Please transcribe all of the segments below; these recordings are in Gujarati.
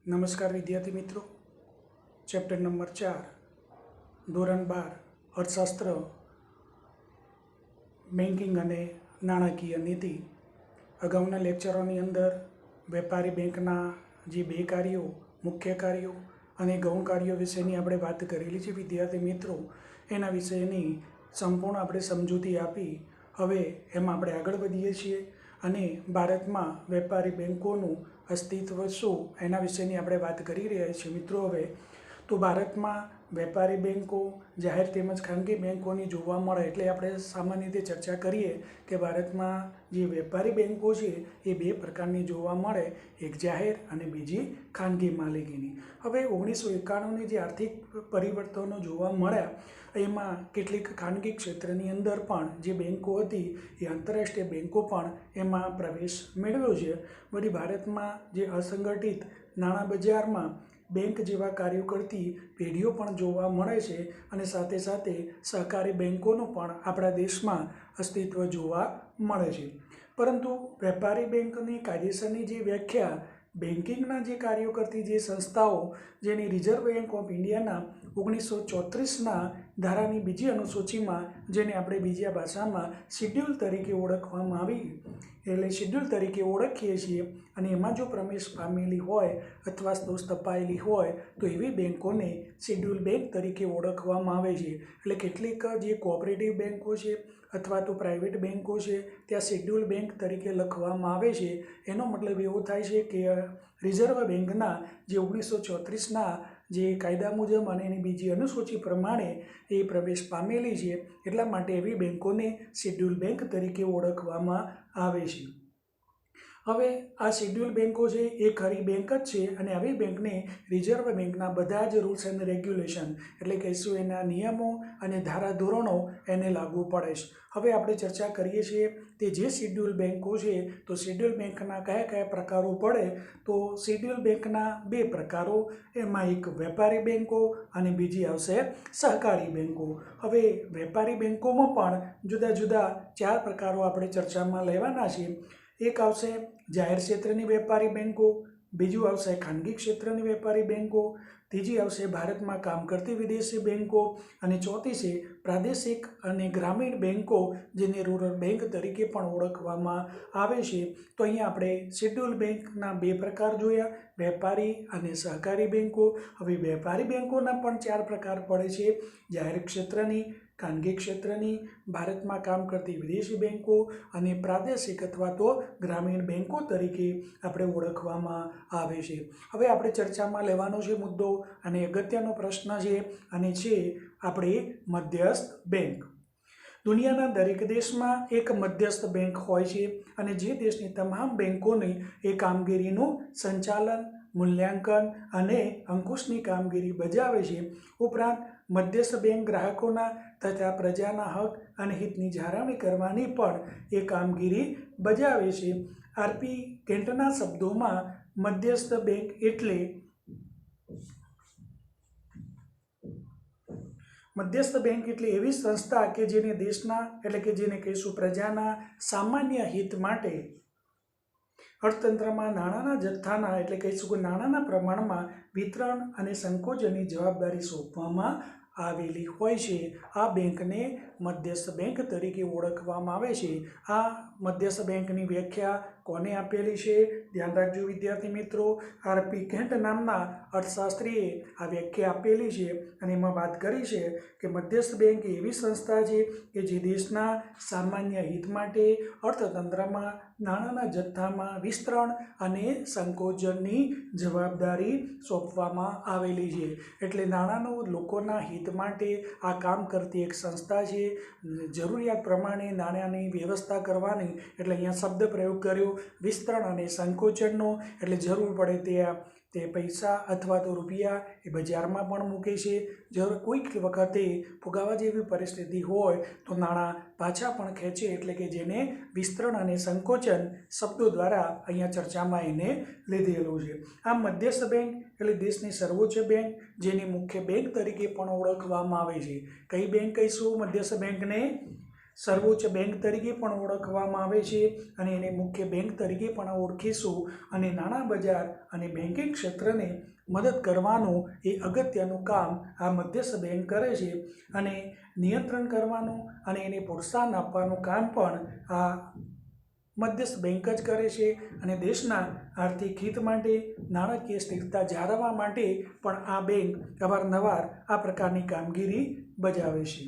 नमस्कार विद्यार्थी मित्रों। चैप्टर नंबर 4 ધોરણ 12 અર્થશાસ્ત્ર બેન્કિંગ અને નાણાકીય નીતિ। અગાઉના લેક્ચરોની અંદર વેપારી બેંકના જે બે કાર્યો, મુખ્ય કાર્યો અને ગૌણ કાર્યો વિશેની આપણે વાત કરેલી છે વિદ્યાર્થી મિત્રો। એના વિશેની સંપૂર્ણ આપણે સમજૂતી આપી। હવે એમાં આપણે આગળ વધીએ છીએ અને ભારતમાં વેપારી બેંકોનું અસ્તિત્વ શું એના વિશેની આપણે વાત કરી રહ્યા છીએ મિત્રો। હવે તો ભારતમાં વેપારી બેંકો જાહેર તેમજ ખાનગી બેંકોની જોવા મળે, એટલે આપણે સામાન્ય રીતે ચર્ચા કરીએ કે ભારતમાં જે વેપારી બેંકો છે એ બે પ્રકારની જોવા મળે, એક જાહેર અને બીજી ખાનગી માલિકીની। હવે 1991ની જે આર્થિક પરિવર્તનો જોવા મળ્યા એમાં કેટલીક ખાનગી ક્ષેત્રની અંદર પણ જે બેંકો હતી એ આંતરરાષ્ટ્રીય બેંકો પણ એમાં પ્રવેશ મેળવ્યો છે। વળી ભારતમાં જે અસંગઠિત નાણાં બજારમાં બેંક જેવા કાર્યો કરતી પેઢીઓ પણ જોવા મળે છે અને સાથે સાથે સહકારી બેંકોનું પણ આપણા દેશમાં અસ્તિત્વ જોવા મળે છે। પરંતુ વેપારી બેંકની કાયદેસરની જે વ્યાખ્યા બેન્કિંગના જે કાર્યો કરતી જે સંસ્થાઓ જેની રિઝર્વ બેંક ઓફ ઇન્ડિયાના 1934ના ધારાની બીજી અનુસૂચિમાં, જેને આપણે બીજા ભાષામાં શિડ્યુલ તરીકે ઓળખવામાં આવી, એટલે શિડ્યુલ તરીકે ઓળખીએ છીએ, અને એમાં જો પ્રવેશ પામેલી હોય અથવા તો સ્થપાયેલી હોય તો એવી બેંકોને શિડ્યુલ બેંક તરીકે ઓળખવામાં આવે છે। એટલે કેટલીક જે કોઓપરેટિવ બેંકો છે અથવા તો પ્રાઇવેટ બેંકો છે ત્યાં શિડ્યુલ બેંક તરીકે લખવામાં આવે છે। એનો મતલબ એવો થાય છે કે રિઝર્વ બેંકના જે 1934ના જે કાયદા મુજબ અને એની બીજી અનુસૂચિ પ્રમાણે એ પ્રવેશ પામેલી છે, એટલા માટે એવી બેંકોને શિડ્યુલ બેંક તરીકે ઓળખવામાં આવે છે। હવે આ શિડ્યુલ બેંકો છે એ ખરી બેંક જ છે અને આવી બેંકને રિઝર્વ બેંકના બધા જ રૂલ્સ એન્ડ રેગ્યુલેશન, એટલે કહીશું એના નિયમો અને ધારાધોરણો એને લાગુ પડે છે। હવે આપણે ચર્ચા કરીએ છીએ તે જે શિડ્યુલ બેંકો છે, તો શિડ્યુલ બેંકના કયા કયા પ્રકારો પડે, તો શિડ્યુલ બેંકના બે પ્રકારો, એમાં એક વેપારી બેંકો અને બીજી આવશે સહકારી બેંકો। હવે વેપારી બેંકોમાં પણ જુદા જુદા 4 પ્રકારો આપણે ચર્ચામાં લેવાના છે। એક આવશે જાહેર ક્ષેત્રની વેપારી બેંકો, બીજું આવશે ખાનગી ક્ષેત્રની વેપારી બેંકો, ત્રીજી આવશે ભારતમાં કામ કરતી વિદેશી બેંકો, અને ચોથી છે પ્રાદેશિક અને ગ્રામીણ બેંકો, જેને રૂરલ બેંક તરીકે પણ ઓળખવામાં આવે છે। તો અહીંયા આપણે શિડ્યુલ બેંકના બે પ્રકાર જોયા, વેપારી અને સહકારી બેંકો। હવે વેપારી બેંકોના પણ 4 પ્રકાર પડે છે, જાહેર ક્ષેત્રની, ખાનગી ક્ષેત્રની, ભારતમાં કામ કરતી વિદેશી બેંકો અને પ્રાદેશિક અથવા તો ગ્રામીણ બેંકો તરીકે આપણે ઓળખવામાં આવે છે। હવે આપણે ચર્ચામાં લેવાનો છે મુદ્દો અને અગત્યનો પ્રશ્ન છે, અને છે આપણે મધ્યસ્થ બેંક। દુનિયાના દરેક દેશમાં એક મધ્યસ્થ બેંક હોય છે અને જે દેશની તમામ બેંકોની એ કામગીરીનું સંચાલન, મૂલ્યાંકન અને અંકુશની કામગીરી બજાવે છે। ઉપરાંત મધ્યસ્થ બેંક ગ્રાહકોના તથા પ્રજાના હક અને હિતની જાળવણી કરવાની પણ એ કામગીરી બજાવે છે। આરપી કેન્ટના શબ્દોમાં મધ્યસ્થ બેંક એટલે એવી સંસ્થા કે જેને દેશના, એટલે કે જેને કહીશું પ્રજાના સામાન્ય હિત માટે અર્થતંત્રમાં નાણાંના જથ્થાના, એટલે કહીશું કે નાણાંના પ્રમાણમાં વિતરણ અને સંકોચનની જવાબદારી સોંપવામાં આવેલી હોય છે। આ બેંકને મધ્યસ્થ બેંક તરીકે ઓળખવામાં આવે છે। આ મધ્યસ્થ બેંકની વ્યાખ્યા કોને આપેલી છે? ધ્યાન રાખજો વિદ્યાર્થી મિત્રો, આરપી કેન્ટ નામના અર્થશાસ્ત્રીએ આ વ્યાખ્યા આપેલી છે અને એમાં વાત કરી છે કે મધ્યસ્થ બેંક એવી સંસ્થા છે કે જે દેશના સામાન્ય હિત માટે અર્થતંત્રમાં નાણાંના જથ્થામાં વિસ્તરણ અને સંકોચનની જવાબદારી સોંપવામાં આવેલી છે। એટલે નાણાંનું લોકોના હિત માટે આ કામ કરતી એક સંસ્થા છે। જરૂરિયાત પ્રમાણે નાણાંની વ્યવસ્થા કરવાની, એટલે અહીંયા શબ્દ પ્રયોગ કર્યો વિસ્તરણ અને સંકોચનનો, એટલે જરૂર પડે ત્યાં તે પૈસા અથવા તો રૂપિયા એ બજારમાં પણ મૂકે છે। કોઈક વખતે ફુગાવા જેવી પરિસ્થિતિ હોય તો નાણાં પાછા પણ ખેંચે, એટલે કે જેને વિસ્તરણ અને સંકોચન શબ્દો દ્વારા અહીંયા ચર્ચામાં એને લીધેલું છે। આમ મધ્યસ્થ બેંક એટલે દેશની સર્વોચ્ચ બેંક, જેની મુખ્ય બેંક તરીકે પણ ઓળખવામાં આવે છે। કઈ બેંક કહીશું મધ્યસ્થ બેંકને? સર્વોચ્ચ બેંક તરીકે પણ ઓળખવામાં આવે છે અને એને મુખ્ય બેંક તરીકે પણ ઓળખીશું. અને નાણાં બજાર અને બેન્કિંગ ક્ષેત્રને મદદ કરવાનું એ અગત્યનું કામ આ મધ્યસ્થ બેંક કરે છે. અને નિયંત્રણ કરવાનું અને એને પ્રોત્સાહન આપવાનું કામ પણ આ મધ્યસ્થ બેંક જ કરે છે. અને દેશના આર્થિક હિત માટે, નાણાકીય સ્થિરતા જાળવવા માટે પણ આ બેંક અવારનવાર આ પ્રકારની કામગીરી બજાવે છે.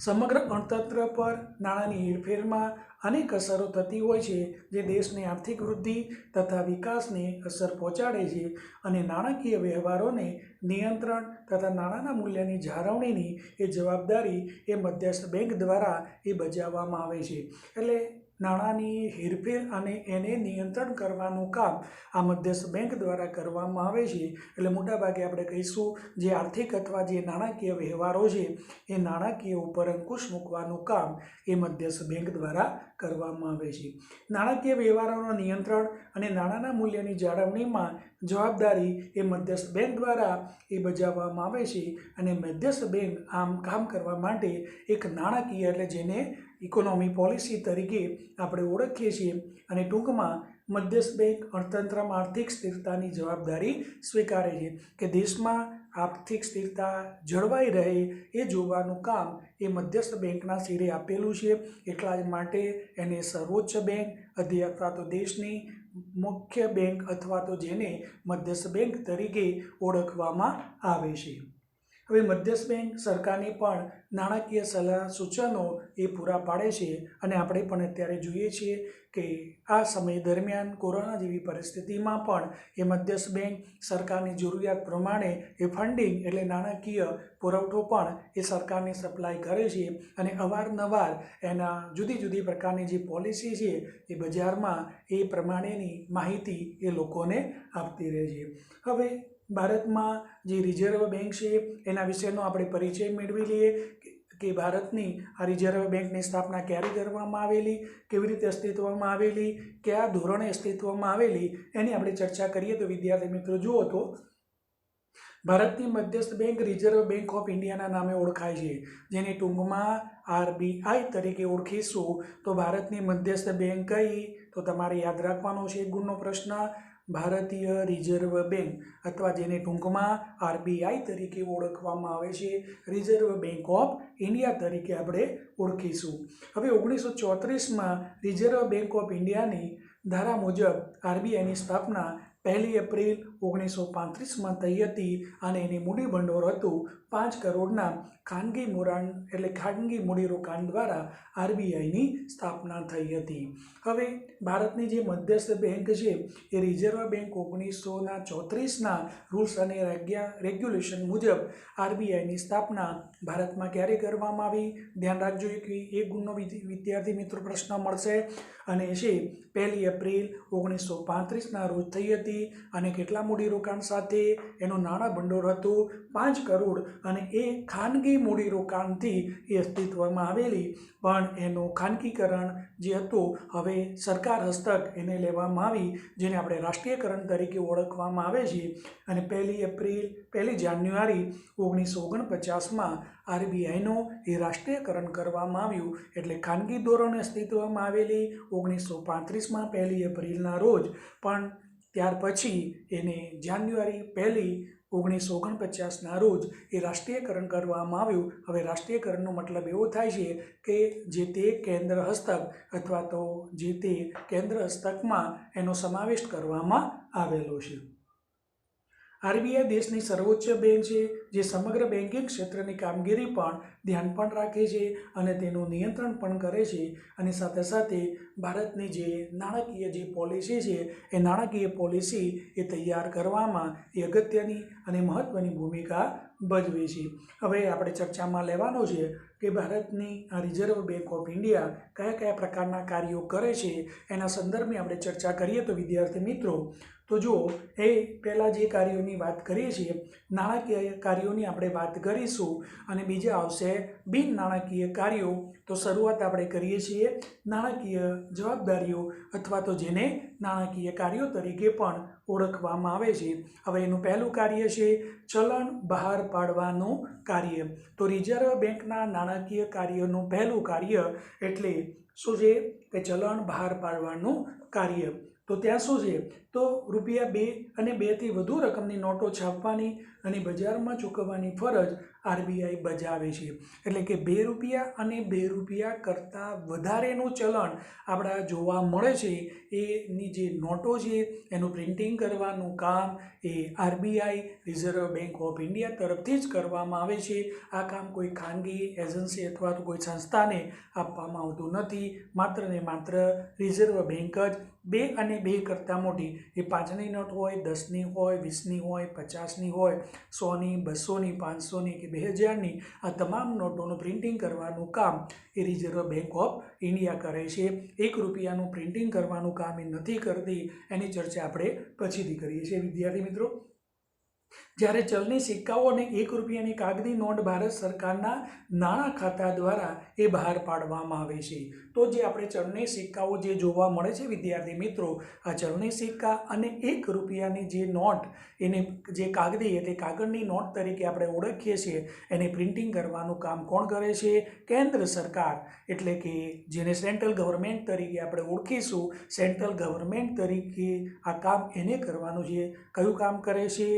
સમગ્ર અર્થતંત્ર પર નાણાંની હેરફેરમાં અનેક અસરો થતી હોય છે, જે દેશની આર્થિક વૃદ્ધિ તથા વિકાસને અસર પહોંચાડે છે. અને નાણાકીય વ્યવહારોને નિયંત્રણ તથા નાણાંના મૂલ્યની જાળવણીની એ જવાબદારી એ મધ્યસ્થ બેંક દ્વારા એ બજાવવામાં આવે છે. એટલે નાણાંની હેરફેર અને એને નિયંત્રણ કરવાનું કામ આ મધ્યસ્થ બેંક દ્વારા કરવામાં આવે છે. એટલે મોટાભાગે આપણે કહીશું જે આર્થિક અથવા જે નાણાકીય વ્યવહારો છે એ નાણાકીય ઉપર અંકુશ મૂકવાનું કામ એ મધ્યસ્થ બેંક દ્વારા કરવામાં આવે છે. નાણાકીય વ્યવહારોનું નિયંત્રણ અને નાણાંના મૂલ્યની જાળવણીમાં જવાબદારી એ મધ્યસ્થ બેંક દ્વારા એ બજાવવામાં આવે છે. અને મધ્યસ્થ બેંક આમ કામ કરવા માટે એક નાણાકીય એટલે જેને ઇકોનોમી પોલિસી તરીકે આપણે ઓળખીએ છીએ. અને ટૂંકમાં મધ્યસ્થ બેંક અર્થતંત્રમાં આર્થિક સ્થિરતાની જવાબદારી સ્વીકારે છે કે દેશમાં આર્થિક સ્થિરતા જળવાઈ રહે એ જોવાનું કામ એ મધ્યસ્થ બેંકના શિરે આપેલું છે. એટલા જ માટે એને સર્વોચ્ચ બેંક અથવા તો દેશની મુખ્ય બેંક અથવા તો જેને મધ્યસ્થ બેંક તરીકે ઓળખવામાં આવે છે. હવે મધ્યસ્થ બેંક સરકારની પણ નાણાકીય સલાહ સૂચનો એ પૂરા પાડે છે. અને આપણે પણ અત્યારે જોઈએ છીએ કે આ સમય દરમિયાન કોરોના જેવી પરિસ્થિતિમાં પણ એ મધ્યસ્થ બેંક સરકારની જરૂરિયાત પ્રમાણે એ ફંડિંગ એટલે નાણાકીય પુરવઠો પણ એ સરકારને સપ્લાય કરે છે. અને અવારનવાર એના જુદી જુદી પ્રકારની જે પોલિસી છે એ બજારમાં એ પ્રમાણેની માહિતી એ લોકોને આપતી રહે છે. હવે ભારતમાં જે રિઝર્વ બેંક છે એના વિશેનો આપણે પરિચય મેળવી લઈએ કે ભારતની આ રિઝર્વ બેંકની સ્થાપના ક્યારે કરવામાં આવેલી, કેવી રીતે અસ્તિત્વમાં આવેલી, કયા ધોરણે અસ્તિત્વમાં આવેલી, એની આપણે ચર્ચા કરીએ. તો વિદ્યાર્થી મિત્રો જુઓ તો ભારતની મધ્યસ્થ બેંક રિઝર્વ બેંક ઓફ ઇન્ડિયાના નામે ઓળખાય છે, જેને ટૂંકમાં RBI તરીકે ઓળખીશું. તો ભારતની મધ્યસ્થ બેંક કઈ? તો તમારે યાદ રાખવાનો છે એક ગુણનો પ્રશ્ન, ભારતીય રિઝર્વ બેંક અથવા જેને ટૂંકમાં RBI તરીકે ઓળખવામાં આવે છે, રિઝર્વ બેંક ઓફ ઇન્ડિયા તરીકે આપણે ઓળખીશું. હવે 1934માં રિઝર્વ બેંક ઓફ ઇન્ડિયાની ધારા મુજબ RBIની સ્થાપના 1 એપ્રિલ 1935માં થઈ હતી. અને એની મૂડી ભંડોળ હતું 5 કરોડના ખાનગી મૂડીરોકાણ દ્વારા RBIની સ્થાપના થઈ હતી. હવે ભારતની જે મધ્યસ્થ બેંક છે એ રિઝર્વ બેંક 1934ના રૂલ્સ અને રેગ્યુલેશન મુજબ RBIની સ્થાપના ભારતમાં ક્યારે કરવામાં આવી? ધ્યાન રાખજો, એક ગુણનો વિદ્યાર્થી મિત્રો પ્રશ્ન મળશે. અને છે 1 એપ્રિલ 1935ના રોજ થઈ હતી. અને કેટલા મૂડીરોકાણ સાથે? એનું નાણાં ભંડોળ હતું 5 કરોડ. અને એ ખાનગી મૂડીરોકાણથી એ અસ્તિત્વમાં આવેલી, પણ એનું ખાનગીકરણ જે હતું હવે સરકાર હસ્તક એને લેવામાં આવી, જેને આપણે રાષ્ટ્રીયકરણ તરીકે ઓળખવામાં આવે છે. અને 1 જાન્યુઆરી 1949માં RBIનું એ રાષ્ટ્રીયકરણ કરવામાં આવ્યું. એટલે ખાનગી ધોરણે અસ્તિત્વમાં આવેલી 1935માં 1 એપ્રિલના રોજ, પણ ત્યાર પછી એને જાન્યુઆરી 1, 1949ના રોજ એ રાષ્ટ્રીયકરણ કરવામાં આવ્યું. હવે રાષ્ટ્રીયકરણનો મતલબ એવો થાય છે કે જે તે કેન્દ્ર હસ્તક અથવા તો જે તે કેન્દ્ર હસ્તકમાં એનો સમાવેશ કરવામાં આવેલો છે. RBI દેશની સર્વોચ્ચ બેંક છે, જે સમગ્ર બેન્કિંગ ક્ષેત્રની કામગીરી પણ ધ્યાન પણ રાખે છે અને તેનું નિયંત્રણ પણ કરે છે. અને સાથે સાથે ભારતની જે નાણાકીય જે પોલિસી છે એ નાણાકીય પોલિસી એ તૈયાર કરવામાં એ અગત્યની અને મહત્ત્વની ભૂમિકા ભજવે છે. હવે આપણે ચર્ચામાં લેવાનો છે કે ભારતની આ રિઝર્વ બેંક ઓફ ઇન્ડિયા કયા કયા પ્રકારના કાર્યો કરે છે, એના સંદર્ભમાં આપણે ચર્ચા કરીએ. તો વિદ્યાર્થી મિત્રો તો જુઓ, એ પહેલાં જે કાર્યોની વાત કરીએ છીએ નાણાકીય કાર્ય કાર્યોની આપણે વાત કરીશું અને બીજા આવશે બિન નાણાકીય કાર્યો. તો શરૂઆત આપણે કરીએ છીએ નાણાકીય જવાબદારીઓ અથવા તો જેને નાણાકીય કાર્યો તરીકે પણ ઓળખવામાં આવે છે. હવે એનું પહેલું કાર્ય છે ચલણ બહાર પાડવાનું કાર્ય. તો રિઝર્વ બેંકના નાણાકીય કાર્યનું પહેલું કાર્ય એટલે શું છે કે ચલણ બહાર પાડવાનું કાર્ય. તો ત્યાં શું છે તો ₹2 અને 2થી વધુ રકમની નોટો છાપવાની અને બજારમાં ચૂકવવાની ફરજ આરબીઆઈ બજાવે છે. એટલે કે ₹2 અને ₹2 કરતાં વધારેનું ચલણ આપણા જોવા મળે છે એની જે નોટો છે એનું પ્રિન્ટિંગ કરવાનું કામ એ RBI reserve bank of India તરફથી જ કરવામાં આવે છે. આ કામ કોઈ ખાનગી એજન્સી અથવા તો કોઈ સંસ્થાને આપવામાં આવતું નથી. માત્ર ને માત્ર રિઝર્વ બેંક જ 2 અને 2 કરતાં મોટી એ 5ની નોટ હોય, 10ની હોય, 20ની હોય, 50ની હોય, 100ની, 200ની, 500ની કે 2000ની આ તમામ નોટોનું પ્રિન્ટિંગ કરવાનું કામ એ રિઝર્વ બેંક ઓફ ઇન્ડિયા કરે છે. ₹1નું પ્રિન્ટિંગ કરવાનું કામ એ નથી કરતી. એની ચર્ચા આપણે પછીથી કરીએ છીએ વિદ્યાર્થી મિત્રો. જ્યારે ચલણી સિક્કાઓ અને ₹1ની કાગળી નોટ ભારત સરકારના નાણાં ખાતા દ્વારા એ બહાર પાડવામાં આવે છે. તો જે આપણે ચલણી સિક્કાઓ જે જોવા મળે છે વિદ્યાર્થી મિત્રો, આ ચલણી સિક્કા અને ₹1ની જે નોટ એને જે કાગળી એટલે કાગળની નોટ તરીકે આપણે ઓળખીએ છીએ એને પ્રિન્ટિંગ કરવાનું કામ કોણ કરે છે? કેન્દ્ર સરકાર. એટલે કે જેને સેન્ટ્રલ ગવર્મેન્ટ તરીકે આપણે ઓળખીશું, સેન્ટ્રલ ગવર્મેન્ટ તરીકે આ કામ એને કરવાનું છે. કયું કામ કરે છે?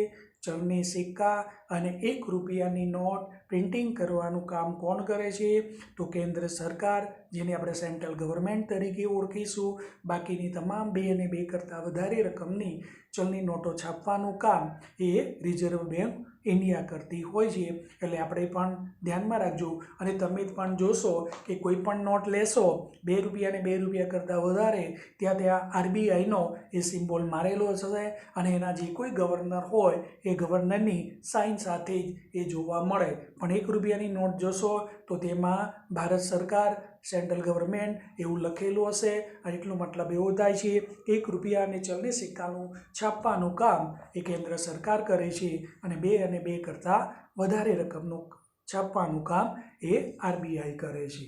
ચલણી સિક્કા અને ₹1ની નોટ પ્રિન્ટિંગ કરવાનું કામ કોણ કરે છે? તો કેન્દ્ર સરકાર, જેને આપણે સેન્ટ્રલ ગવર્મેન્ટ તરીકે ઓળખીશું. બાકીની તમામ 2 અને 2 કરતાં વધારે રકમની ચલણી નોટો છાપવાનું કામ એ રિઝર્વ બેંક ઇન્ડિયા કરતી હોય છે. એટલે આપણે પણ ધ્યાનમાં રાખજો. અને તમે પણ જોશો કે કોઈ પણ નોટ લેશો ₹2 અને ₹2 કરતાં વધારે, ત્યાં આરબીઆઈનો એ સિમ્બોલ મારેલો હશે અને એના જે કોઈ ગવર્નર હોય એ ગવર્નરની સાઇન સાથે જ એ જોવા મળે. પણ ₹1ની નોટ જોશો તો તેમાં ભારત સરકાર, સેન્ટ્રલ ગવર્મેન્ટ એવું લખેલું હશે. અને એટલો મતલબ એવો થાય છે કે ₹1 અને ચલણી સિક્કાનું છાપવાનું કામ એ કેન્દ્ર સરકાર કરે છે અને 2 અને 2 કરતાં વધારે રકમનું છાપવાનું કામ એ આરબીઆઈ કરે છે.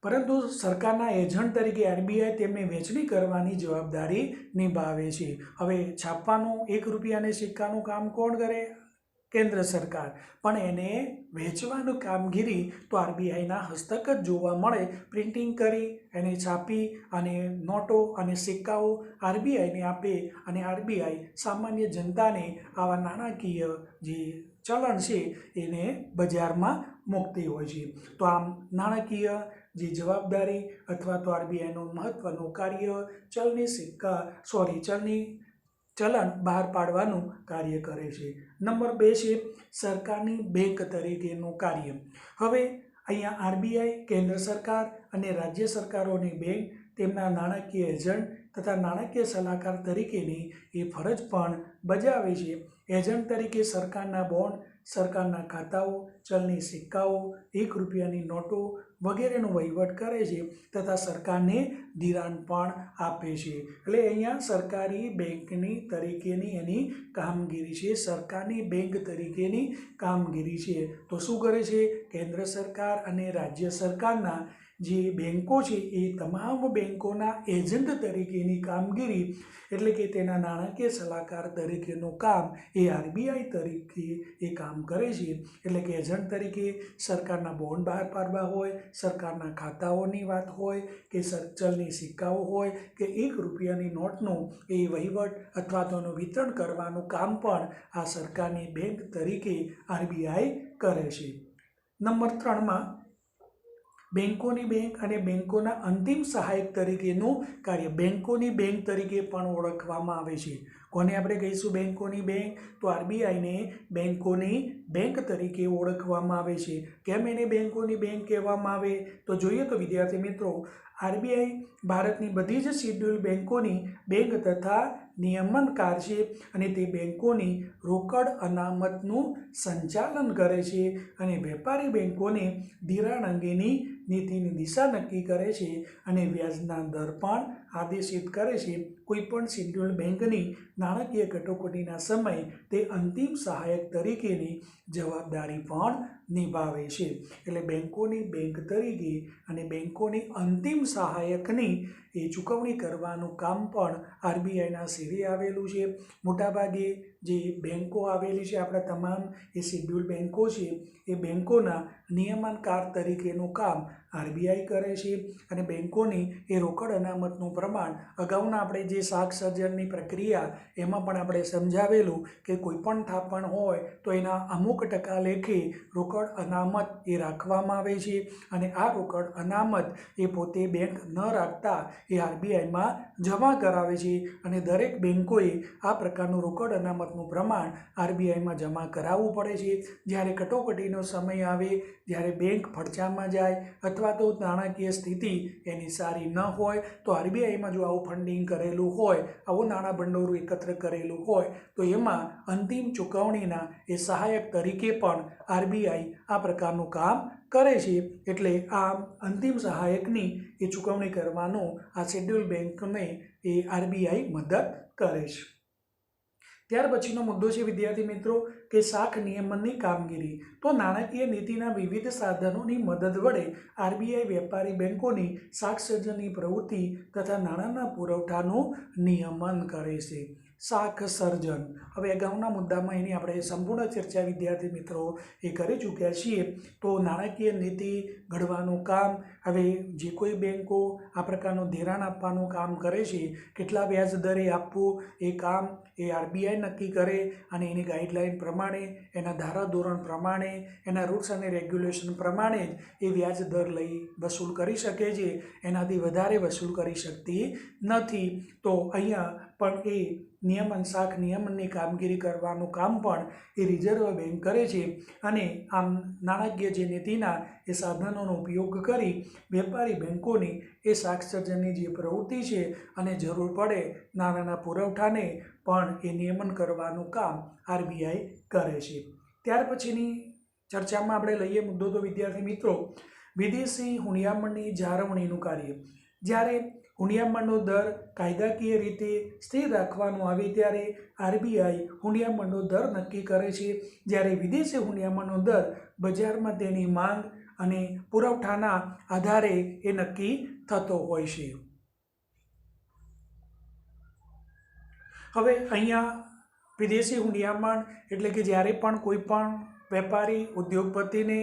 પરંતુ સરકારના એજન્ટ તરીકે આરબીઆઈ તેમને વહેંચણી કરવાની જવાબદારી નિભાવે છે. હવે છાપવાનું ₹1 અને સિક્કાનું કામ કોણ કરે? કેન્દ્ર સરકાર. પણ એને વહેંચવાનું કામગીરી તો આરબીઆઈના હસ્તક જ જોવા મળે. પ્રિન્ટિંગ કરી એને છાપી અને નોટો અને સિક્કાઓ આરબીઆઈને આપે અને આરબીઆઈ સામાન્ય જનતાને આવા નાણાકીય જે ચલણ છે એને બજારમાં મૂકતી હોય છે. તો આમ નાણાકીય જે જવાબદારી અથવા તો આરબીઆઈનું મહત્વનું કાર્ય ચલણ બહાર પાડવાનું કાર્ય કરે છે. નંબર 2 છે સરકારની બેંક તરીકેનું કાર્ય. હવે અહીંયા આરબીઆઈ કેન્દ્ર સરકાર અને રાજ્ય સરકારોની બેંક તેમના નાણાકીય એજન્ટ તથા નાણાકીય સલાહકાર તરીકેની એ ફરજ પણ બજાવે છે. એજન્ટ તરીકે સરકારના બોન્ડ, સરકારના ખાતાઓ, ચલણી સિક્કાઓ, ₹1ની નોટો વગેરેનો વહીવટ કરે છે તથા સરકારને ધિરાણ પણ આપે છે. એટલે અહીંયા સરકારી બેંકની તરીકેની એની કામગીરી છે. સરકારની બેંક તરીકેની કામગીરી છે. તો શું કરે છે? કેન્દ્ર સરકાર અને રાજ્ય સરકારના જે બેંકો છે એ તમામ બેંકોના એજન્ટ તરીકેની કામગીરી એટલે કે તેના નાણાકીય સલાહકાર તરીકેનું કામ એ આરબીઆઈ તરીકે એ કામ કરે છે. એટલે કે એજન્ટ તરીકે સરકારના બોન્ડ બહાર પાડવા હોય, સરકારના ખાતાઓની વાત હોય કે ચલણી સિક્કાઓ હોય કે ₹1ની નોટનું એ વહીવટ અથવા તો એનું વિતરણ કરવાનું કામ પણ આ સરકારની બેંક તરીકે આરબીઆઈ કરે છે. નંબર 3માં બેંકોની બેંક અને બેંકોના અંતિમ સહાયક તરીકેનું કાર્ય. બેંકોની બેંક તરીકે પણ ઓળખવામાં આવે છે. કોને આપણે કહીશું બેંકોની બેંક? તો આરબીઆઈને બેંકોની બેંક તરીકે ઓળખવામાં આવે છે. કેમ એને બેંકોની બેંક કહેવામાં આવે? તો જોઈએ તો વિદ્યાર્થી મિત્રો, આરબીઆઈ ભારતની બધી જ શિડ્યુલ બેંકોની બેંક તથા નિયમનકાર છે અને તે બેંકોની રોકડ અનામતનું સંચાલન કરે છે અને વેપારી બેંકોને ધિરાણ અંગેની નીતિની દિશા નક્કી કરે છે અને વ્યાજના દર પણ આદેશિત કરે છે. કોઈપણ શેડ્યુલ બેંકની નાણાકીય કટોકટીના સમયે તે અંતિમ સહાયક તરીકેની જવાબદારી પણ નિભાવે છે. એટલે બેંકોની બેંક તરીકે અને બેંકોની અંતિમ સહાયકની એ ચૂકવણી કરવાનું કામ પણ આરબીઆઈના શેરે આવેલું છે. મોટાભાગે જે બેંકો આવેલી છે, આપણા તમામ એ શેડ્યુલ બેંકો છે, એ બેંકોના નિયમનકાર તરીકેનું કામ આરબીઆઈ કરે છે. અને બેંકોની એ રોકડ અનામતનું પ્રમાણ અગાઉના આપણે જે શાખ સર્જનની પ્રક્રિયા એમાં પણ આપણે સમજાવેલું કે કોઈપણ થાપણ હોય તો એના અમુક ટકા લેખે રોકડ અનામત એ રાખવામાં આવે છે. અને આ રોકડ અનામત એ પોતે બેંક ન રાખતા એ આરબીઆઈમાં જમા કરાવે છે. અને દરેક બેંકોએ આ પ્રકારનું રોકડ અનામતનું પ્રમાણ આરબીઆઈમાં જમા કરાવવું પડે છે. જ્યારે કટોકટીનો સમય આવે, જ્યારે બેંક ફડચામાં જાય અથવા તો નાણાકીય સ્થિતિ એની સારી ન હોય તો આરબીઆઈમાં જો આવું ફંડિંગ કરેલું હોય, આવું નાણાં ભંડોળ એકત્ર કરેલું હોય તો એમાં અંતિમ ચૂકવણીના એ સહાયક તરીકે પણ આરબીઆઈ આ પ્રકારનું કામ કરે છે. એટલે આ અંતિમ સહાયકની એ ચૂકવણી કરવાનું આ શેડ્યુલ બેંકને એ આરબીઆઈ મદદ કરે છે. ત્યાર પછીનો મુદ્દો છે વિદ્યાર્થી મિત્રો કે શાખ નિયમનની કામગીરી. તો નાણાકીય નીતિના વિવિધ સાધનોની મદદ વડે આરબીઆઈ વેપારી બેંકોની શાખ સર્જનની પ્રવૃત્તિ તથા નાણાંના પુરવઠાનું નિયમન કરે છે. શાખ સર્જન, હવે અગાઉના મુદ્દામાં એની આપણે સંપૂર્ણ ચર્ચા વિદ્યાર્થી મિત્રો એ કરી ચૂક્યા છીએ. તો નાણાકીય નીતિ ઘડવાનું કામ, હવે જે કોઈ બેંકો આ પ્રકારનું ધિરાણ આપવાનું કામ કરે છે, કેટલા વ્યાજ દરે આપવું એ કામ એ આરબીઆઈ નક્કી કરે. અને એની ગાઈડલાઈન પ્રમાણે, એના ધારાધોરણ પ્રમાણે, એના રૂલ્સ અને રેગ્યુલેશન પ્રમાણે જ એ વ્યાજ દર લઈ વસૂલ કરી શકે છે. એનાથી વધારે વસૂલ કરી શકતી નથી. તો અહીંયા પણ એ નિયમન શાખ નિયમનની કામગીરી કરવાનું કામ પણ એ રિઝર્વ બેંક કરે છે. અને આમ નાણાકીય જે નીતિના એ સાધનોનો ઉપયોગ કરી વેપારી બેંકોની એ શાખ સર્જનની જે પ્રવૃત્તિ છે અને જરૂર પડે નાણાંના પુરવઠાને પણ એ નિયમન કરવાનું કામ આરબીઆઈ કરે છે. ત્યાર પછીની ચર્ચામાં આપણે લઈએ મુદ્દો તો વિદ્યાર્થી મિત્રો વિદેશી હુંડિયામણની જાળવણીનું કાર્ય. જ્યારે હુંડિયામણનો દર કાયદાકીય રીતે સ્થિર રાખવાનું આવે ત્યારે આરબીઆઈ હુંડિયામણનો દર નક્કી કરે છે. જ્યારે વિદેશી હુંડિયામણનો દર બજારમાં તેની માંગ અને પુરવઠાના આધારે એ નક્કી થતો હોય છે. હવે અહીંયા વિદેશી હુંડિયામણ એટલે કે જ્યારે પણ કોઈ પણ વેપારી ઉદ્યોગપતિને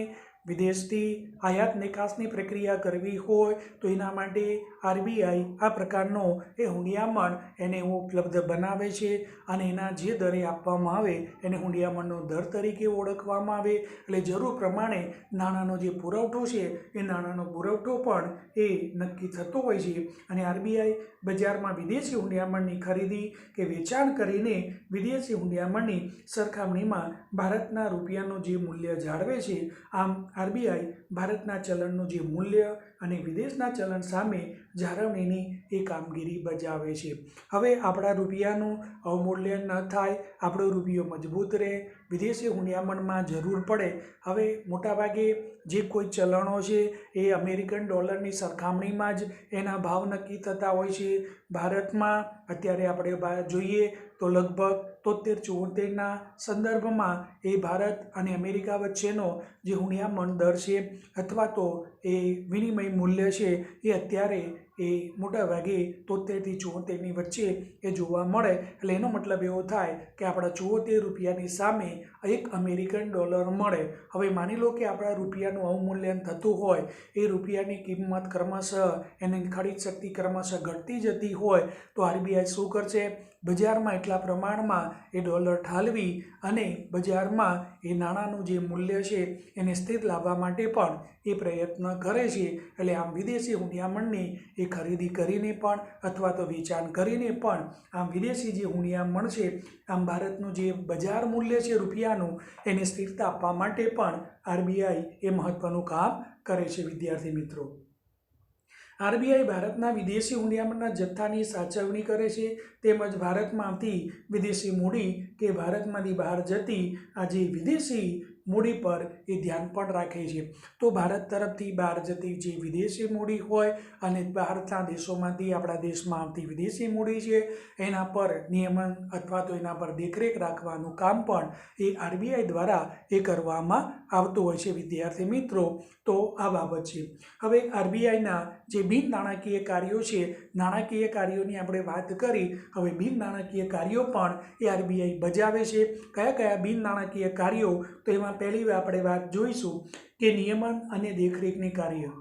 વિદેશથી આયાત નિકાસની પ્રક્રિયા કરવી હોય તો એના માટે આરબીઆઈ આ પ્રકારનો એ હુંડિયામણ એને ઉપલબ્ધ બનાવે છે. અને એના જે દરે આપવામાં આવે એને હુંડિયામણનો દર તરીકે ઓળખવામાં આવે. એટલે જરૂર પ્રમાણે નાણાંનો જે પુરવઠો છે એ નાણાંનો પુરવઠો પણ એ નક્કી થતો હોય છે. અને આરબીઆઈ બજારમાં વિદેશી હુંડિયામણની ખરીદી કે વેચાણ કરીને વિદેશી હુંડિયામણની સરખામણીમાં ભારતના રૂપિયાનું જે મૂલ્ય જાળવે છે. આમ આરબીઆઈ ભારતના ચલણનું જે મૂલ્ય અને વિદેશના ચલણ સામે જાળવણીની એ કામગીરી બજાવે છે. હવે આપણા રૂપિયાનું અવમૂલ્યન ન થાય, આપણો રૂપિયો મજબૂત રહે, વિદેશી હુંડિયામણમાં જરૂર પડે. હવે મોટાભાગે જે કોઈ ચલણો છે એ અમેરિકન ડોલરની સરખામણીમાં જ એના ભાવ નક્કી થતા હોય છે. ભારતમાં અત્યારે આપણે જોઈએ તો લગભગ 73-74ના સંદર્ભમાં એ ભારત અને અમેરિકા વચ્ચેનો જે હુંડિયામણ દર છે અથવા તો એ વિનિમય મૂલ્ય છે એ અત્યારે એ મોટાભાગે 73થી 74ની વચ્ચે એ જોવા મળે. એટલે એનો મતલબ એવો થાય કે આપણા 74 રૂપિયાની સામે એક અમેરિકન ડોલર મળે. હવે માની લો કે આપણા રૂપિયાનું અવમૂલ્યન થતું હોય, એ રૂપિયાની કિંમત ક્રમશઃ એની ખરીદ શક્તિ ક્રમશઃ ઘટતી જતી હોય તો આરબીઆઈ શું કરશે? બજારમાં એટલા પ્રમાણમાં એ ડોલર ઠાલવી અને બજારમાં એ નાણાંનું જે મૂલ્ય છે એને સ્થિર લાવવા માટે પણ એ પ્રયત્ન કરે છે. એટલે આમ વિદેશી હુંડિયામણની એ ખરીદી કરીને પણ અથવા તો વેચાણ કરીને પણ આમ વિદેશી જે હુંડિયામણ છે, આમ ભારતનું જે બજાર મૂલ્ય છે રૂપિયાનું, એને સ્થિરતા આપવા માટે પણ આરબીઆઈ એ મહત્વનું કામ કરે છે. વિદ્યાર્થી મિત્રો, આરબીઆઈ ભારતના વિદેશી હુંડિયામણના જથ્થાની સાચવણી કરે છે. તેમજ ભારતમાં આવતી વિદેશી મૂડી કે ભારતમાંથી બહાર જતી આ જે વિદેશી મૂડી પર એ ધ્યાન પણ રાખે છે। તો ભારત તરફથી બહાર જતી જે વિદેશી મૂડી હોય અને બહારના દેશોમાંથી આપણા દેશમાં આવતી વિદેશી મૂડી છે એના પર નિયમન અથવા તો એના પર દેખરેખ રાખવાનું કામ પણ એ આરબીઆઈ દ્વારા એ કરવામાં આવતું હોય છે વિદ્યાર્થી મિત્રો। તો આ બાબત છે। હવે આરબીઆઈના જે બિન નાણાકીય કાર્યો છે, નાણાકીય કાર્યોની આપણે વાત કરી, હવે બિન નાણાકીય કાર્યો પણ એ આરબીઆઈ બજાવે છે। કયા કયા બિન નાણાકીય કાર્યો? તો એમાં પહેલી આપણે વાત જોઈશું કે નિયમન અને દેખરેખની કાર્ય।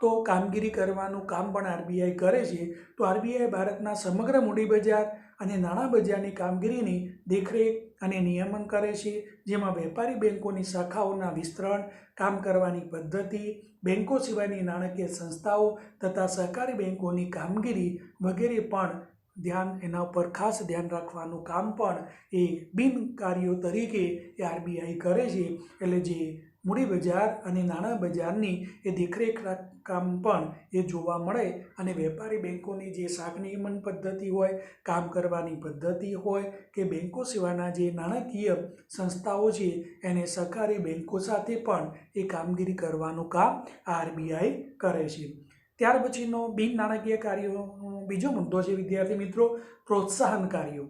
તો કામગીરી કરવાનું કામ પણ આરબીઆઈ કરે છે। તો આરબીઆઈ ભારતના સમગ્ર મૂડી બજાર અને નાણાં બજારની કામગીરીની દેખરેખ અને નિયમન કરે છે, જેમાં વેપારી બેંકોની શાખાઓના વિસ્તરણ, કામ કરવાની પદ્ધતિ, બેંકો સિવાયની નાણાકીય સંસ્થાઓ તથા સહકારી બેંકોની કામગીરી વગેરે પણ એના ઉપર ખાસ ધ્યાન રાખવાનું કામ પણ એ બિન કાર્યો તરીકે એ આરબીઆઈ કરે છે। એટલે જે મૂડી બજાર અને નાણાં બજારની એ દેખરેખ કામ પણ એ જોવા મળે અને વેપારી બેંકોની જે શાખ નિયમન પદ્ધતિ હોય, કામ કરવાની પદ્ધતિ હોય કે બેંકો સિવાયના જે નાણાકીય સંસ્થાઓ છે એને સહકારી બેંકો સાથે પણ એ કામગીરી કરવાનું કામ આરબીઆઈ કરે છે। ત્યાર પછીનો બિન નાણાકીય કાર્યોનો બીજો મુદ્દો છે વિદ્યાર્થી મિત્રો, પ્રોત્સાહન કાર્યો।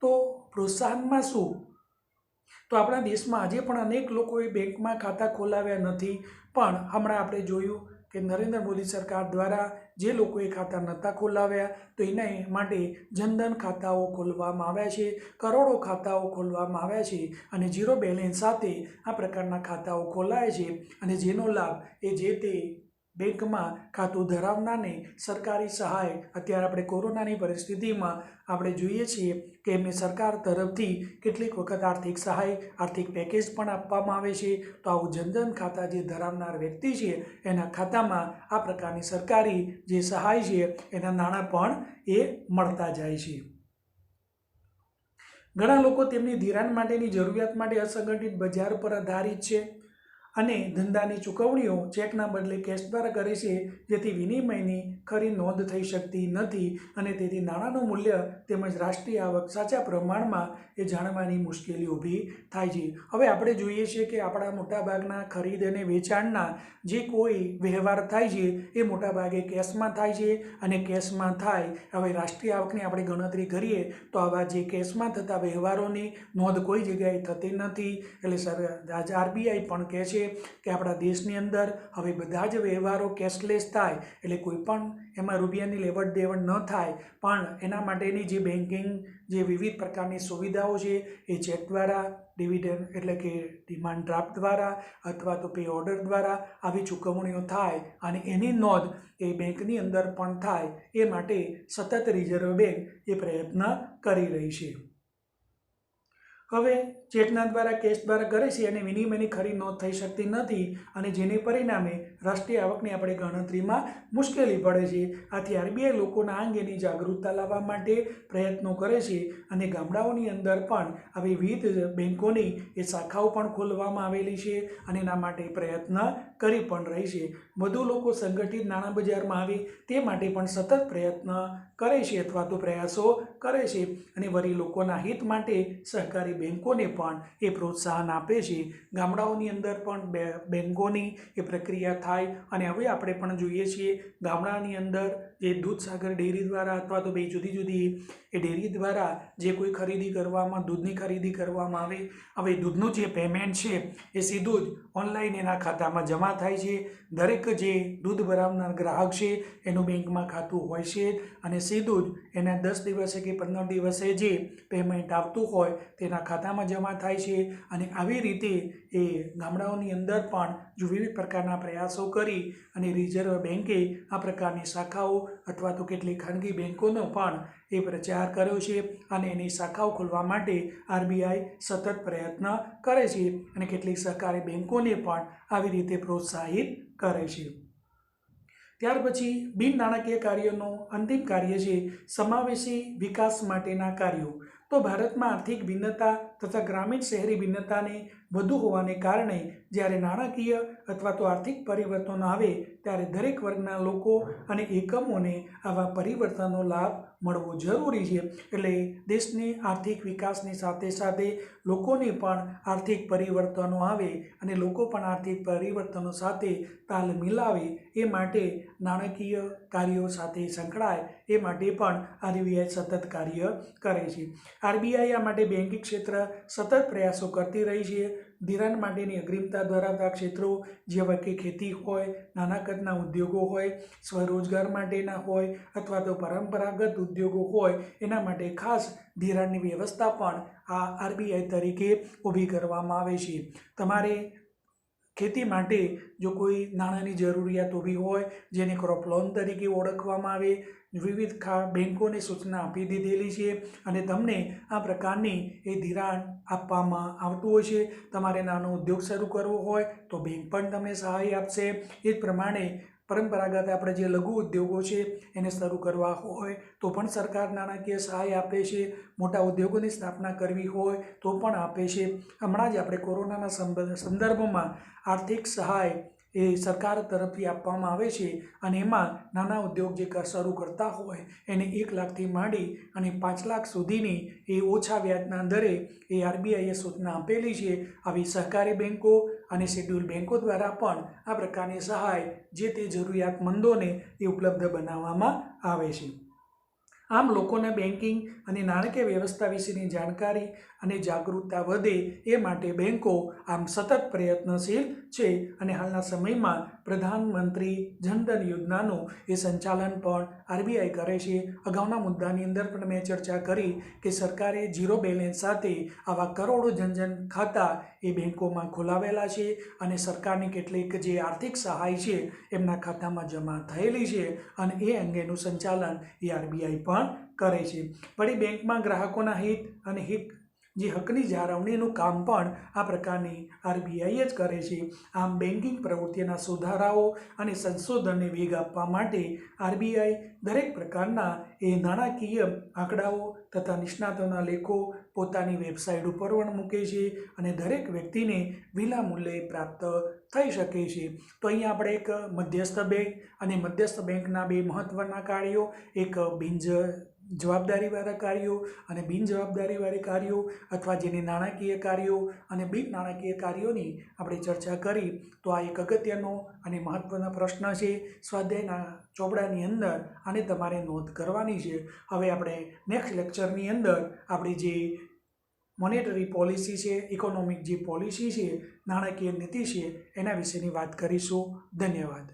તો પ્રોત્સાહનમાં શું? તો આપણા દેશમાં આજે પણ અનેક લોકોએ બેંકમાં ખાતા ખોલાવ્યા નથી, પણ હમણાં આપણે જોયું કે નરેન્દ્ર મોદી સરકાર દ્વારા જે લોકોએ ખાતા નહોતા ખોલાવ્યા તો એના માટે જનધન ખાતાઓ ખોલવામાં આવ્યા છે, કરોડો ખાતાઓ ખોલવામાં આવ્યા છે અને ઝીરો બેલેન્સ સાથે આ પ્રકારના ખાતાઓ ખોલાય છે અને જેનો લાભ એ જે તે બેંકમાં ખાતું ધરાવનારને સરકારી સહાય, અત્યારે આપણે કોરોનાની પરિસ્થિતિમાં આપણે જોઈએ છીએ કે એમને સરકાર તરફથી કેટલીક વખત આર્થિક સહાય, આર્થિક પેકેજ પણ આપવામાં આવે છે। તો આવું જનધન ખાતા જે ધરાવનાર વ્યક્તિ છે એના ખાતામાં આ પ્રકારની સરકારી જે સહાય છે એના નાણાં પણ એ મળતા જાય છે। ઘણા લોકો તેમની ધિરાણ માટેની જરૂરિયાત માટે અસંગઠિત બજાર પર આધારિત છે અને ધંધાની ચૂકવણીઓ ચેકના બદલે કેશ દ્વારા કરે છે, જેથી વિનિમયની ખરી નોંધ થઈ શકતી નથી અને તેથી નાણાંનું મૂલ્ય તેમજ રાષ્ટ્રીય આવક સાચા પ્રમાણમાં એ જાણવાની મુશ્કેલી ઊભી થાય છે। હવે આપણે જોઈએ છીએ કે આપણા મોટાભાગના ખરીદ અને વેચાણના જે કોઈ વ્યવહાર થાય છે એ મોટાભાગે કેશમાં થાય છે અને કેશમાં થાય। હવે રાષ્ટ્રીય આવકની આપણે ગણતરી કરીએ તો આવા જે કેશમાં થતા વ્યવહારોની નોંધ કોઈ જગ્યાએ થતી નથી। એટલે આરબીઆઈ પણ કહે છે કે આપણા દેશની અંદર હવે બધા જ વ્યવહારો કેશલેસ થાય, એટલે કોઈ પણ એમાં રૂપિયાની લેવડ દેવડ ન થાય, પણ એના માટેની જે બેન્કિંગ જે વિવિધ પ્રકારની સુવિધાઓ છે એ ચેક દ્વારા, ડિવિડન્ડ એટલે કે ડિમાન્ડ ડ્રાફ્ટ દ્વારા અથવા તો પે ઓર્ડર દ્વારા આવી ચૂકવણીઓ થાય અને એની નોંધ એ બેંકની અંદર પણ થાય, એ માટે સતત રિઝર્વ બેંક એ પ્રયત્ન કરી રહી છે। હવે ચેકના દ્વારા, કેશ દ્વારા કરે છે અને વિનિમયની ખરી નોંધ થઈ શકતી નથી અને જેને પરિણામે રાષ્ટ્રીય આવકની આપણે ગણતરીમાં મુશ્કેલી પડે છે। આથી આરબીઆઈ લોકોના અંગેની જાગૃતતા લાવવા માટે પ્રયત્નો કરે છે અને ગામડાઓની અંદર પણ આવી વિવિધ બેંકોની એ શાખાઓ પણ ખોલવામાં આવેલી છે અને એના માટે પ્રયત્ન કરી પણ રહી છે। વધુ લોકો સંગઠિત નાણાં બજારમાં આવે તે માટે પણ સતત પ્રયત્ન કરે છે અથવા તો પ્રયાસો કરે છે અને વળી લોકોના હિત માટે સહકારી બેંકોને પણ એ પ્રોત્સાહન આપે છે। ગામડાઓની અંદર પણ બેંકોની એ પ્રક્રિયા થાય અને હવે આપણે પણ જોઈએ છીએ ગામડાની અંદર જે દૂધસાગર ડેરી દ્વારા અથવા તો બે જુદી જુદી એ ડેરી દ્વારા જે કોઈ ખરીદી કરવામાં, દૂધની ખરીદી કરવામાં આવે, હવે દૂધનું જે પેમેન્ટ છે એ સીધું જ ઓનલાઈન એના ખાતામાં જમા થાય છે। દરેક જે દૂધ ભરાવનાર ગ્રાહક છે એનું બેંકમાં ખાતું હોય છે અને સીધું જ એના 10 દિવસે કે 15 દિવસે જે પેમેન્ટ આવતું હોય તેના ખાતામાં જમા થાય છે અને આવી રીતે એ ગામડાઓની અંદર પણ જો વિવિધ પ્રકારના પ્રયાસો કરી અને રિઝર્વ બેંકે આ પ્રકારની શાખાઓ અથવા તો કેટલીક ખાનગી બેંકોનો પણ એ પ્રચાર કર્યો છે અને એની શાખાઓ ખોલવા માટે આરબીઆઈ સતત પ્રયત્ન કરે છે અને કેટલીક સહકારી બેંકોને પણ આવી રીતે પ્રોત્સાહિત કરે છે। ત્યાર પછી બિન નાણાકીય કાર્યોનો અંતિમ કાર્ય છે સમાવેશી વિકાસ માટેના કાર્યો। તો ભારતમાં આર્થિક ભિન્નતા તથા ગ્રામીણ શહેરી ભિન્નતાને વધુ હોવાને કારણે જ્યારે નાણાકીય અથવા તો આર્થિક પરિવર્તનો આવે ત્યારે દરેક વર્ગના લોકો અને એકમોને આવા પરિવર્તનનો લાભ મળવો જરૂરી છે. એટલે દેશની આર્થિક વિકાસની સાથે સાથે લોકોને પણ આર્થિક પરિવર્તનો આવે અને લોકો પણ આર્થિક પરિવર્તનો સાથે તાલ મિલાવે એ માટે નાણાકીય કાર્યો સાથે સંકળાય એ માટે પણ આરબીઆઈ સતત કાર્ય કરે છે. આરબીઆઈ આ માટે બેન્કિંગ ક્ષેત્ર સતત પ્રયાસો કરતી રહી છે. ધિરાણ માટેની અગ્રિમતા ધરાવતા ક્ષેત્રો જેવા કે ખેતી હોય, નાના કદના ઉદ્યોગો હોય, સ્વરોજગાર માટેના હોય અથવા તો પરંપરાગત ઉદ્યોગો હોય એના માટે ખાસ ધિરાણની વ્યવસ્થા પણ આ આરબીઆઈ તરીકે ઊભી કરવામાં આવે છે. તમારે ખેતી માટે જો કોઈ નાણાંની જરૂરિયાત ઊભી હોય જેને ક્રોપ લોન તરીકે ઓળખવામાં આવે, વિવિધ બેન્કોને સૂચના આપી દીધેલી છે અને તમને આ પ્રકારની એ ધિરાણ આપવામાં આવતું હોય છે. તમારે નાનો ઉદ્યોગ શરૂ કરવો હોય તો બેંક પણ તમને સહાય આપશે. એ જ પ્રમાણે પરંપરાગત આપણે જે લઘુ ઉદ્યોગો છે એને શરૂ કરવા હોય તો પણ સરકાર નાણાકીય સહાય આપે છે. મોટા ઉદ્યોગોની સ્થાપના કરવી હોય તો પણ આપે છે. હમણાં જ આપણે કોરોનાના સંદર્ભમાં આર્થિક સહાય એ સરકાર તરફથી આપવામાં આવે છે અને એમાં નાના ઉદ્યોગ જે શરૂ કરતા હોય એને 1 લાખથી માંડી અને 5 લાખ સુધીની એ ઓછા વ્યાજના દરે એ આરબીઆઈએ સૂચના આપેલી છે. આવી સહકારી બેન્કો અને શેડ્યુલ બેન્કો દ્વારા પણ આ પ્રકારની સહાય જે તે જરૂરિયાતમંદોને એ ઉપલબ્ધ બનાવવામાં આવે છે. આમ લોકોના બેન્કિંગ અને નાણાકીય વ્યવસ્થા વિશેની જાણકારી અને જાગૃતતા વધે એ માટે બેન્કો આમ સતત પ્રયત્નશીલ છે અને હાલના સમયમાં પ્રધાનમંત્રી જનધન યોજનાનું એ સંચાલન પણ આરબીઆઈ કરે છે. અગાઉના મુદ્દાની અંદર પણ મેં ચર્ચા કરી કે સરકારે ઝીરો બેલેન્સ સાથે આવા કરોડો જનધન ખાતા એ બેન્કોમાં ખોલાવેલા છે અને સરકારની કેટલીક જે આર્થિક સહાય છે એમના ખાતામાં જમા થયેલી છે અને એ અંગેનું સંચાલન એ આરબીઆઈ પણ કરે છે. વળી બેંકમાં ગ્રાહકોના હિત અને જે હકની જાળવણીનું કામ પણ આ પ્રકારની આરબીઆઈ જ કરે છે. આમ બેન્કિંગ પ્રવૃત્તિના સુધારાઓ અને સંશોધનને વેગ આપવા માટે આરબીઆઈ દરેક પ્રકારના એ નાણાકીય આંકડાઓ તથા નિષ્ણાતોના લેખો પોતાની વેબસાઇટ ઉપર પણ મૂકે છે અને દરેક વ્યક્તિને વિના મૂલ્યે પ્રાપ્ત થઈ શકે છે. તો અહીંયા આપણે એક મધ્યસ્થ બેંક અને મધ્યસ્થ બેંકના બે મહત્ત્વના કાર્યો, એક જવાબદારીવાળા કાર્યો અને બિનજવાબદારીવાળા કાર્યો અથવા જેને નાણાકીય કાર્યો અને બિન નાણાકીય કાર્યોની આપણે ચર્ચા કરી. તો આ એક અગત્યનો અને મહત્ત્વનો પ્રશ્ન છે. સ્વાધ્યાયના ચોપડાની અંદર આને તમારે નોંધ કરવાની છે. હવે આપણે નેક્સ્ટ લેક્ચરની અંદર આપણી જે મોનેટરી પોલિસી છે, ઇકોનોમિક જે પોલિસી છે, નાણાકીય નીતિ છે એના વિશેની વાત કરીશું. ધન્યવાદ.